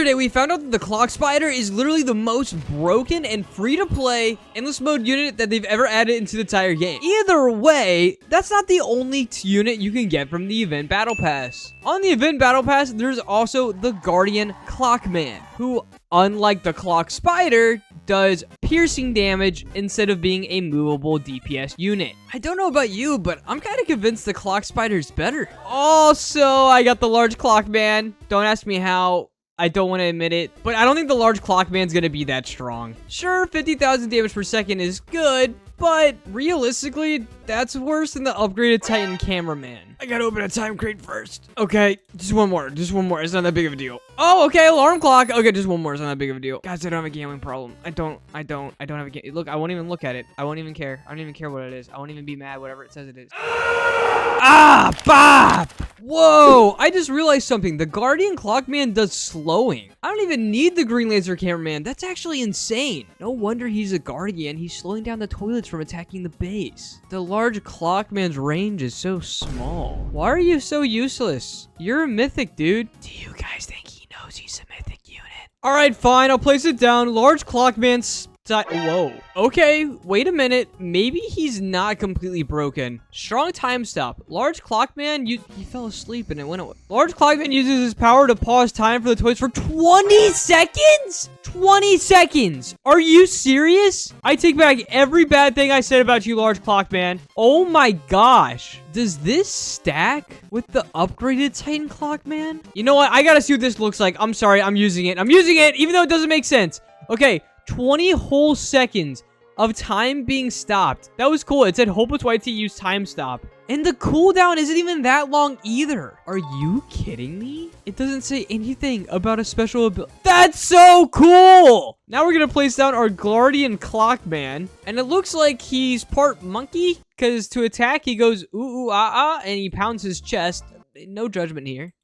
yesterday, we found out that the Clock Spider is literally the most broken and free-to-play endless mode unit that they've ever added into the entire game. Either way, that's not the only unit you can get from the event battle pass. On the event battle pass, there's also the Guardian CLOCKMAN, who, unlike the Clock Spider, does piercing damage instead of being a movable DPS unit. I don't know about you, but I'm kind of convinced the Clock Spider is better. Also, I got the large CLOCKMAN. Don't ask me how. I don't want to admit it, but I don't think the large CLOCKMAN's gonna be that strong. Sure, 50,000 damage per second is good, but realistically, that's worse than the upgraded Titan Cameraman. I gotta open a time crate first. Okay, just one more. Just one more. It's not that big of a deal. Oh, okay, alarm clock. Okay, just one more. It's not that big of a deal. Guys, I don't have a gambling problem. I don't have a gambling. Look, I won't even look at it. I won't even care. I don't even care what it is. I won't even be mad, whatever it says it is. Ah, bop! Whoa, I just realized something. The Guardian CLOCKMAN does slowing. I don't even need the green laser cameraman. That's actually insane. No wonder he's a Guardian. He's slowing down the toilets from attacking the base. The large CLOCKMAN's range is so small. Why are you so useless? You're a mythic, dude. Do you guys think he knows he's a mythic unit? All right, fine. I'll place it down. Large CLOCKMAN's... Whoa. Okay, wait a minute. Maybe he's not completely broken. Strong time stop. Large CLOCKMAN, he fell asleep and it went away. Large CLOCKMAN uses his power to pause time for the toys for 20 seconds? 20 seconds. Are you serious? I take back every bad thing I said about you, Large CLOCKMAN. Oh my gosh. Does this stack with the upgraded Titan CLOCKMAN? You know what? I gotta see what this looks like. I'm sorry. I'm using it. I'm using it, even though it doesn't make sense. Okay. 20 whole seconds of time being stopped. That was cool. It said Hoplas Noti use time stop. And the cooldown isn't even that long either. Are you kidding me? It doesn't say anything about a special ability. That's so cool! Now we're going to place down our Guardian CLOCKMAN. And it looks like he's part monkey. Because to attack, he goes ooh, ooh, ah, ah. And he pounds his chest. No judgment here.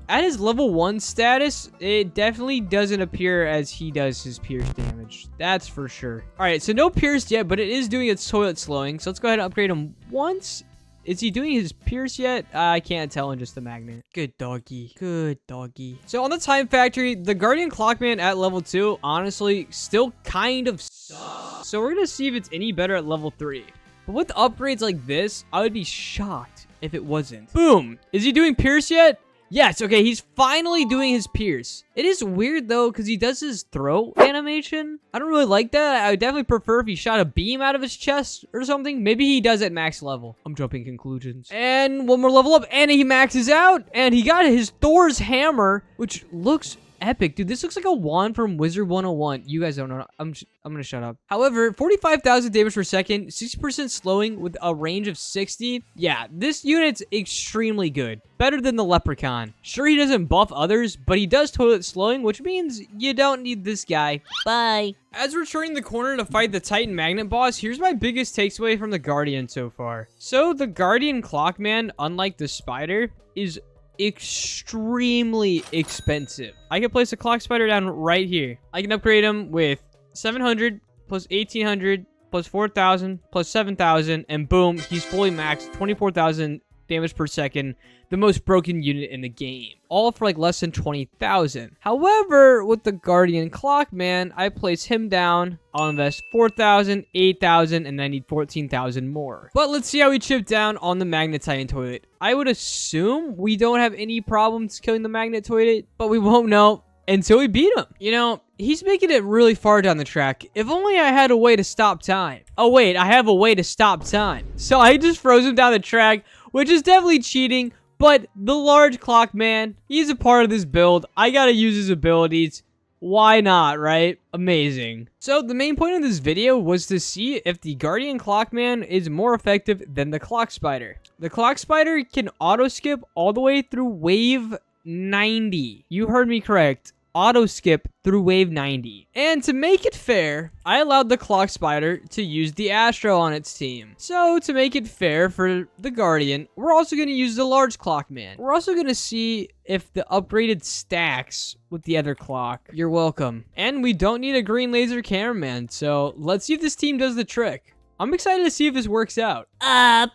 At his level 1 status, it definitely doesn't appear as he does his pierce damage. That's for sure. All right, so no pierce yet, but it is doing its toilet slowing. So let's go ahead and upgrade him once. Is he doing his pierce yet? I can't tell in just the magnet. Good doggy. Good doggy. So on the time factory, the Guardian CLOCKMAN at level 2, honestly, still kind of sucks. So we're going to see if it's any better at level 3. But with upgrades like this, I would be shocked if it wasn't. Boom. Is he doing pierce yet? Yes. Okay, he's finally doing his pierce. It is weird, though, because he does his throat animation. I don't really like that. I would definitely prefer if he shot a beam out of his chest or something. Maybe he does at max level. I'm jumping conclusions. And one more level up, and he maxes out. And he got his Thor's hammer, which looks epic. Dude, this looks like a wand from Wizard 101. You guys don't know. I'm gonna shut up. However, 45,000 damage per second, 60% slowing with a range of 60. Yeah, this unit's extremely good. Better than the Leprechaun. Sure, he doesn't buff others, but he does toilet slowing, which means you don't need this guy. Bye. As we're turning the corner to fight the Titan Magnet boss, here's my biggest takeaway from the Guardian so far. So, the Guardian CLOCKMAN, unlike the Spider, is extremely expensive. I can place a Clock Spider down right here. I can upgrade him with 700 plus 1800 plus 4000 plus 7000 and boom, he's fully maxed. 24,000 damage per second, the most broken unit in the game, all for like less than 20,000. However, with the Guardian CLOCKMAN, I place him down. I'll invest 4,000, 8,000, and then I need 14,000 more. But let's see how we chip down on the Magnet Titan toilet. I would assume we don't have any problems killing the Magnet toilet, but we won't know until we beat him. You know, he's making it really far down the track. If only I had a way to stop time. Oh wait, I have a way to stop time. So I just froze him down the track, which is definitely cheating. But the large CLOCKMAN, he's a part of this build. I gotta use his abilities. Why not, right? Amazing. So the main point of this video was to see if the Guardian CLOCKMAN is more effective than the Clock Spider. The Clock Spider can auto skip all the way through wave 90. You heard me correct. Auto skip through wave 90. And to make it fair, I allowed the Clock Spider to use the Astro on its team. So to make it fair for the Guardian, we're also going to use the large CLOCKMAN. We're also going to see if the upgraded stacks with the other clock. You're welcome. And we don't need a green laser cameraman, so let's see if this team does the trick. I'm excited to see if this works out. Bye!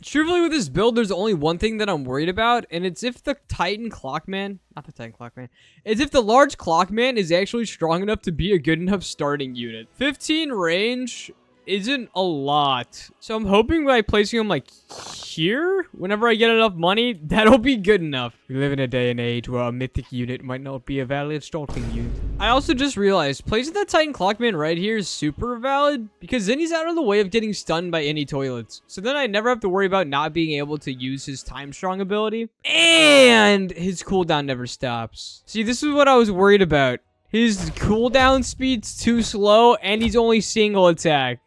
Truthfully, with this build, there's only one thing that I'm worried about, and it's if the Titan CLOCKMAN, not the Titan CLOCKMAN, it's if the large CLOCKMAN is actually strong enough to be a good enough starting unit. 15 range isn't a lot, so I'm hoping by placing him like here, whenever I get enough money, that'll be good enough. We live in a day and age where a mythic unit might not be a valid starting unit. I also just realized placing that Titan CLOCKMAN right here is super valid, because then he's out of the way of getting stunned by any toilets. So then I never have to worry about not being able to use his time strong ability, and his cooldown never stops. See, this is what I was worried about. His cooldown speed's too slow, and he's only single attack.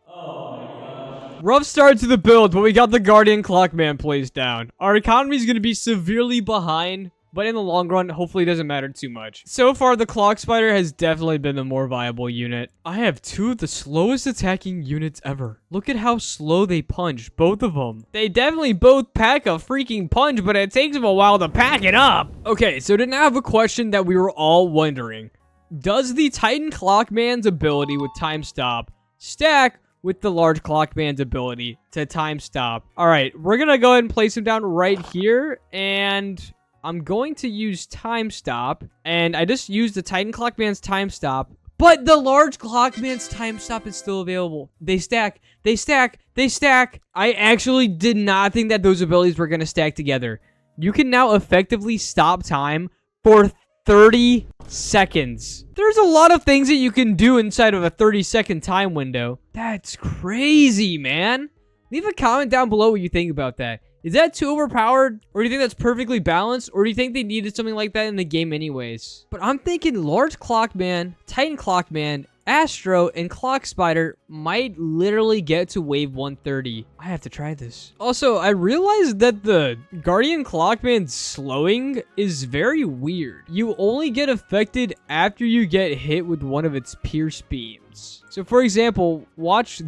Rough start to the build, but we got the Guardian CLOCKMAN placed down. Our economy is going to be severely behind, but in the long run, hopefully it doesn't matter too much. So far, the Clock Spider has definitely been the more viable unit. I have two of the slowest attacking units ever. Look at how slow they punch, both of them. They definitely both pack a freaking punch, but it takes them a while to pack it up. Okay, so to now have a question that we were all wondering. Does the Titan CLOCKMAN's ability with time stop stack with the large CLOCKMAN's ability to time stop? All right, we're going to go ahead and place him down right here. And I'm going to use time stop. And I just used the Titan CLOCKMAN's time stop. But the large CLOCKMAN's time stop is still available. They stack. They stack. They stack. I actually did not think that those abilities were going to stack together. You can now effectively stop time for 30 seconds. There's a lot of things that you can do inside of a 30-second time window. That's crazy, man. Leave a comment down below what you think about that. Is that too overpowered? Or do you think that's perfectly balanced? Or do you think they needed something like that in the game anyways? But I'm thinking large CLOCKMAN, Titan CLOCKMAN, Astro, and Clock Spider might literally get to wave 130. I have to try this. Also, I realized that the Guardian CLOCKMAN slowing is very weird. You only get affected after you get hit with one of its pierce beams. So for example, watch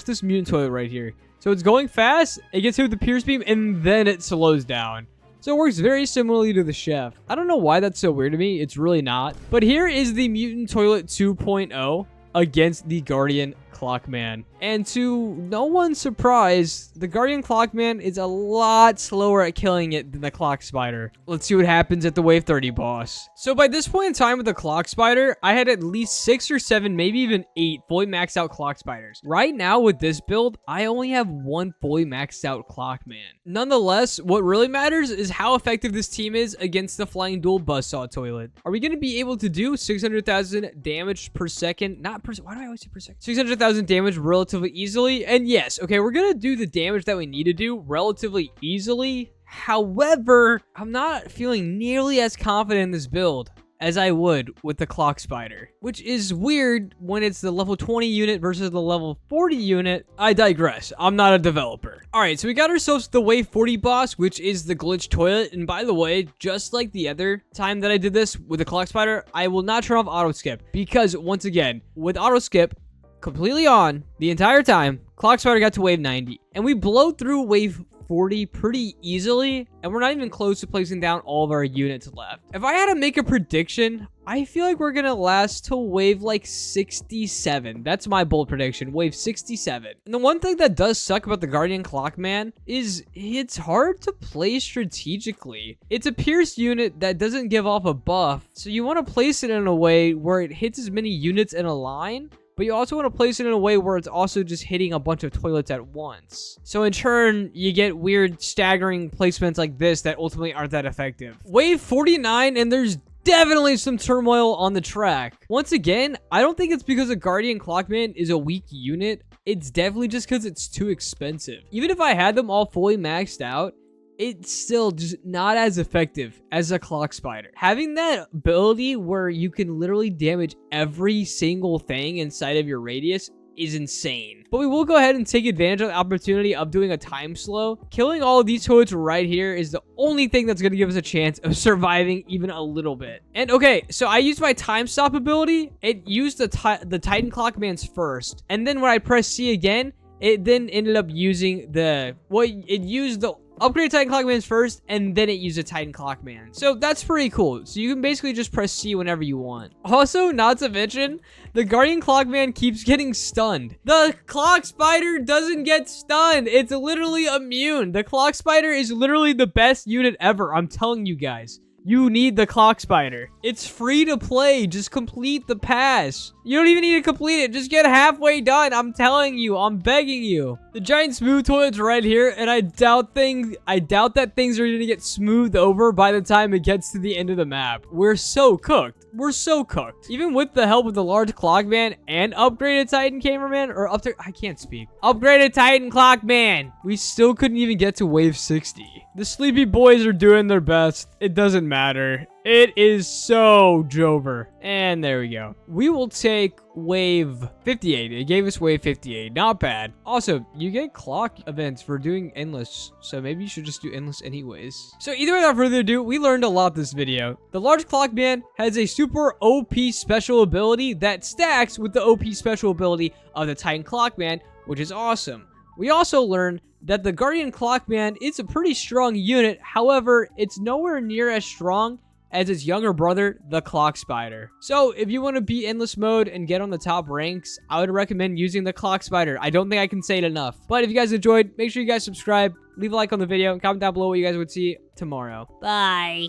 this mutant toilet right here. So it's going fast, it gets hit with the pierce beam, and then it slows down. So it works very similarly to the chef. I don't know why that's so weird to me. It's really not. But here is the Mutant Toilet 2.0 against the Guardian CLOCKMAN. And to no one's surprise, the Guardian CLOCKMAN is a lot slower at killing it than the Clock Spider. Let's see what happens at the wave 30 boss. So by this point in time with the Clock Spider, I had at least 6 or 7, maybe even 8 fully maxed out Clock Spiders. Right now with this build, I only have 1 fully maxed out CLOCKMAN. Nonetheless, what really matters is how effective this team is against the Flying Dual Buzzsaw Toilet. Are we going to be able to do 600,000 damage per second? Not per second. Why do I always say per second? 600,000 damage relatively easily. And yes, okay, we're gonna do the damage that we need to do relatively easily. However, I'm not feeling nearly as confident in this build as I would with the Clock Spider, which is weird when it's the level 20 unit versus the level 40 unit. I digress. I'm not a developer. All right, so we got ourselves the wave 40 boss, which is the glitch toilet. And by the way, just like the other time that I did this with the Clock Spider, I will not turn off auto skip, because once again, with auto skip completely on the entire time, Clock Spider got to wave 90, and we blow through wave 40 pretty easily, and we're not even close to placing down all of our units left. If I had to make a prediction, I feel like we're gonna last till wave like 67. That's my bold prediction, wave 67. And the one thing that does suck about the Guardian CLOCKMAN is it's hard to play strategically. It's a pierce unit that doesn't give off a buff, so you want to place it in a way where it hits as many units in a line, but you also want to place it in a way where it's also just hitting a bunch of toilets at once. So in turn, you get weird staggering placements like this that ultimately aren't that effective. Wave 49, and there's definitely some turmoil on the track. Once again, I don't think it's because a Guardian CLOCKMAN is a weak unit. It's definitely just because it's too expensive. Even if I had them all fully maxed out, it's still just not as effective as a Clock Spider. Having that ability where you can literally damage every single thing inside of your radius is insane. But we will go ahead and take advantage of the opportunity of doing a time slow. Killing all of these toilets right here is the only thing that's going to give us a chance of surviving even a little bit. And okay, so I used my time stop ability. It used the Titan CLOCKMAN's first. And then when I press C again, it then ended up using it used the upgrade Titan Clockmans first, and then it uses a Titan Clockman. So that's pretty cool. So you can basically just press C whenever you want. Also, not to mention, the Guardian Clockman keeps getting stunned. The Clock Spider doesn't get stunned. It's literally immune. The Clock Spider is literally the best unit ever. I'm telling you guys. You need the Clock Spider. It's free to play. Just complete the pass. You don't even need to complete it. Just get halfway done. I'm telling you. I'm begging you. The giant smooth toilet's right here, and I doubt that things are gonna get smoothed over by the time it gets to the end of the map. We're so cooked. We're so cooked. Even with the help of the large Clockman and upgraded Titan Cameraman, or I can't speak. Upgraded Titan Clockman. We still couldn't even get to wave 60. The sleepy boys are doing their best. It doesn't matter. It is so Jover. And there we go. We will take wave 58. It gave us wave 58. Not bad. Also, you get clock events for doing endless, so maybe you should just do endless anyways. So either way, without further ado, we learned a lot this video. The large Clockman has a super OP special ability that stacks with the OP special ability of the Titan Clockman, which is awesome. We also learned that the Guardian Clockman is a pretty strong unit. However, it's nowhere near as strong as its younger brother, the Clock Spider. So if you want to beat endless mode and get on the top ranks, I would recommend using the Clock Spider. I don't think I can say it enough. But if you guys enjoyed, make sure you guys subscribe, leave a like on the video, and comment down below what you guys would see tomorrow. Bye.